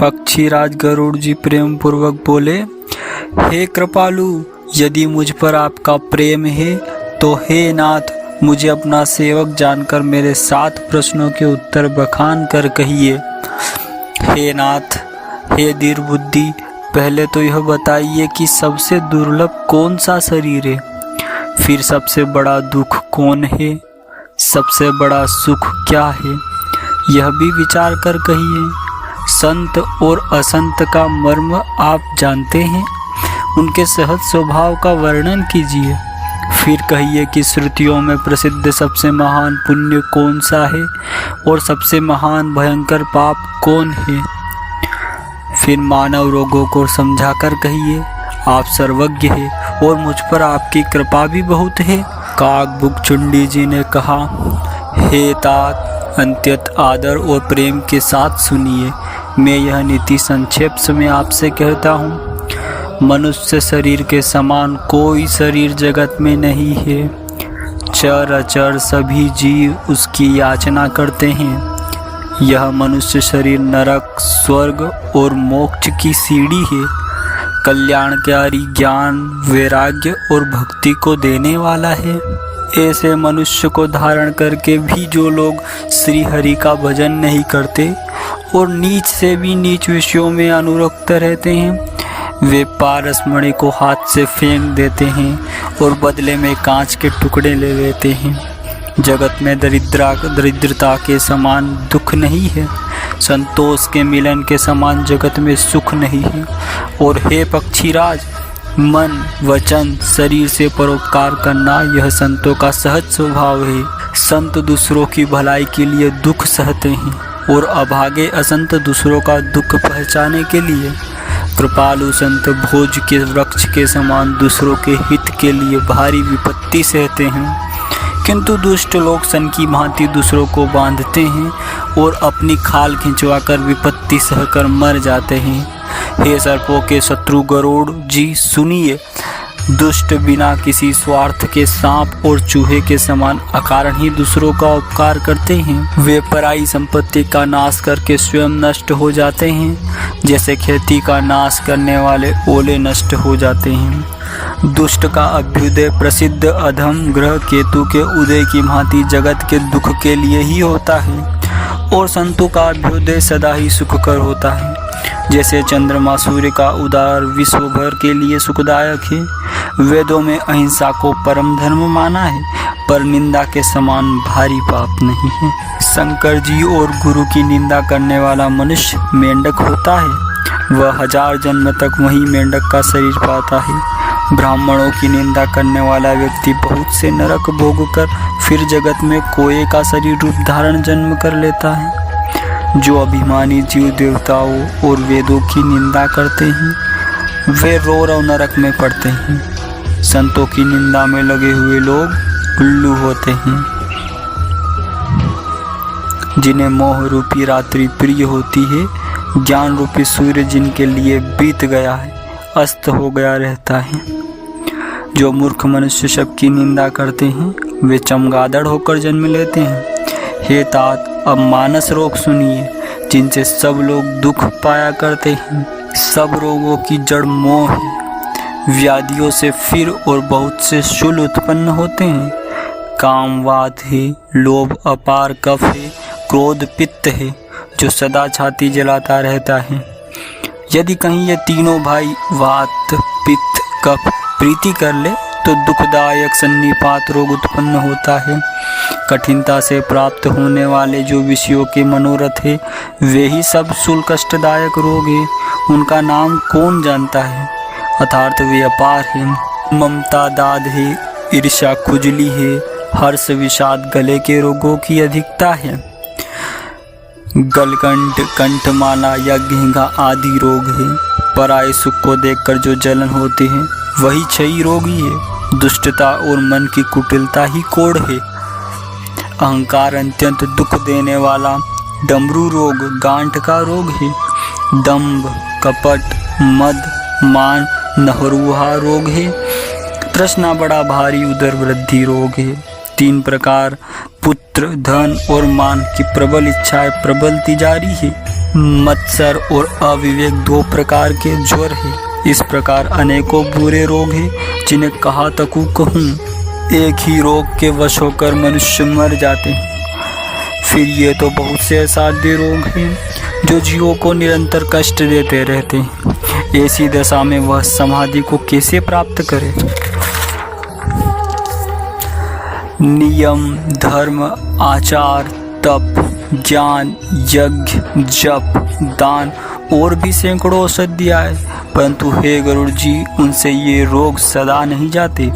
पक्षीराज गरुड़ जी प्रेम पूर्वक बोले, हे कृपालु, यदि मुझ पर आपका प्रेम है तो हे नाथ, मुझे अपना सेवक जानकर मेरे 7 प्रश्नों के उत्तर बखान कर कहिए। हे नाथ, हे धीर बुद्धि, पहले तो यह बताइए कि सबसे दुर्लभ कौन सा शरीर है, फिर सबसे बड़ा दुख कौन है, सबसे बड़ा सुख क्या है, यह भी विचार कर कहिए। संत और असंत का मर्म आप जानते हैं, उनके सहज स्वभाव का वर्णन कीजिए। फिर कहिए कि श्रुतियों में प्रसिद्ध सबसे महान पुण्य कौन सा है और सबसे महान भयंकर पाप कौन है। फिर मानव रोगों को समझाकर कहिए, आप सर्वज्ञ हैं और मुझ पर आपकी कृपा भी बहुत है। काकभुजचंडी जी ने कहा, हे तात, अत्यंत आदर और प्रेम के साथ सुनिए, मैं यह नीति संक्षेप में आपसे कहता हूँ। मनुष्य शरीर के समान कोई शरीर जगत में नहीं है। चर अचर सभी जीव उसकी याचना करते हैं। यह मनुष्य शरीर नरक, स्वर्ग और मोक्ष की सीढ़ी है। कल्याणकारी ज्ञान, वैराग्य और भक्ति को देने वाला है। ऐसे मनुष्य को धारण करके भी जो लोग श्री हरि का भजन नहीं करते और नीच से भी नीच विषयों में अनुरक्त रहते हैं, वे पारसमणि को हाथ से फेंक देते हैं और बदले में कांच के टुकड़े ले लेते हैं। जगत में दरिद्रता के समान दुख नहीं है, संतोष के मिलन के समान जगत में सुख नहीं है। और हे पक्षीराज, मन, वचन, शरीर से परोपकार करना यह संतों का सहज स्वभाव है। संत दूसरों की भलाई के लिए दुख सहते हैं और अभागे असंत दूसरों का दुख पहचाने के लिए। कृपालु संत भोज के वृक्ष के समान दूसरों के हित के लिए भारी विपत्ति सहते हैं, किंतु दुष्ट लोग सन की भांति दूसरों को बांधते हैं और अपनी खाल खिंचवाकर विपत्ति सहकर मर जाते हैं। हे सर्पों के शत्रु गरुड़ जी, सुनिए, दुष्ट बिना किसी स्वार्थ के सांप और चूहे के समान अकारण ही दूसरों का उपकार करते हैं। वे पराई संपत्ति का नाश करके स्वयं नष्ट हो जाते हैं, जैसे खेती का नाश करने वाले ओले नष्ट हो जाते हैं। दुष्ट का अभ्युदय प्रसिद्ध अधम ग्रह केतु के उदय की भांति जगत के दुख के लिए ही होता है, और संतों का अभ्युदय सदा ही सुखकर होता है। जैसे चंद्रमा सूर्य का उदय विश्व भर के लिए सुखदायक है। वेदों में अहिंसा को परम धर्म माना है, पर निंदा के समान भारी पाप नहीं है। शंकर जी और गुरु की निंदा करने वाला मनुष्य मेंढक होता है, वह 1000 जन्म तक वही मेंढक का शरीर पाता है। ब्राह्मणों की निंदा करने वाला व्यक्ति बहुत से नरक भोग कर फिर जगत में कोए का शरीर रूप धारण जन्म कर लेता है। जो अभिमानी जीव देवताओं और वेदों की निंदा करते हैं, वे रोरव नरक में पड़ते हैं। संतों की निंदा में लगे हुए लोग उल्लू होते हैं। जिन्हें मोह रूपी रात्रि प्रिय होती है, ज्ञान रूपी सूर्य जिनके लिए बीत गया है, अस्त हो गया रहता है। जो मूर्ख मनुष्य सबकी निंदा करते हैं, वे चमगादड़ होकर जन्म लेते हैं। हे तात, अब मानस रोग सुनिए, जिनसे सब लोग दुख पाया करते हैं। सब रोगों की जड़ मोह है। व्याधियों से फिर और बहुत से शूल उत्पन्न होते हैं। काम वात है, लोभ अपार कफ है, क्रोध पित्त है, जो सदा छाती जलाता रहता है। यदि कहीं ये तीनों भाई वात, पित्त, कफ प्रीति कर ले तो दुखदायक सन्निपात रोग उत्पन्न होता है। कठिनता से प्राप्त होने वाले जो विषयों के मनोरथ है, वे ही सब शूल कष्टदायक रोग है। उनका नाम कौन जानता है, अर्थात वे अपार है। ममता दाद है, ईर्ष्या खुजली है, हर्ष विषाद गले के रोगों की अधिकता है। गलकंठ, कंठमाला या घेंघा आदि रोग है। पराये सुख को देखकर जो जलन होती है, वही क्षयी रोग ही है। दुष्टता और मन की कुटिलता ही कोढ़ है। अहंकार अत्यंत दुख देने वाला डमरू रोग गांठ का रोग है। दंभ, कपट, मद, मान, नहरुहा रोग है। तृष्णा बड़ा भारी उदर वृद्धि रोग है। 3 प्रकार पुत्र पुत्र, धन और मान की प्रबल इच्छाएं प्रबलती जारी है। मत्सर और अविवेक 2 प्रकार के ज्वर है। इस प्रकार अनेकों बुरे रोग हैं जिन्हें कहा तकू कहूँ। एक ही रोग के वश होकर मनुष्य मर जाते हैं। फिर ये तो बहुत से असाध्य रोग हैं जो जीवों को निरंतर कष्ट देते रहते हैं। ऐसी दशा में वह समाधि को कैसे प्राप्त करे? नियम, धर्म, आचार, तप, ज्ञान, यज्ञ, जप, दान और भी सैकड़ों औषधियाँ, परंतु हे गरुड़ जी, उनसे ये रोग सदा नहीं जाते।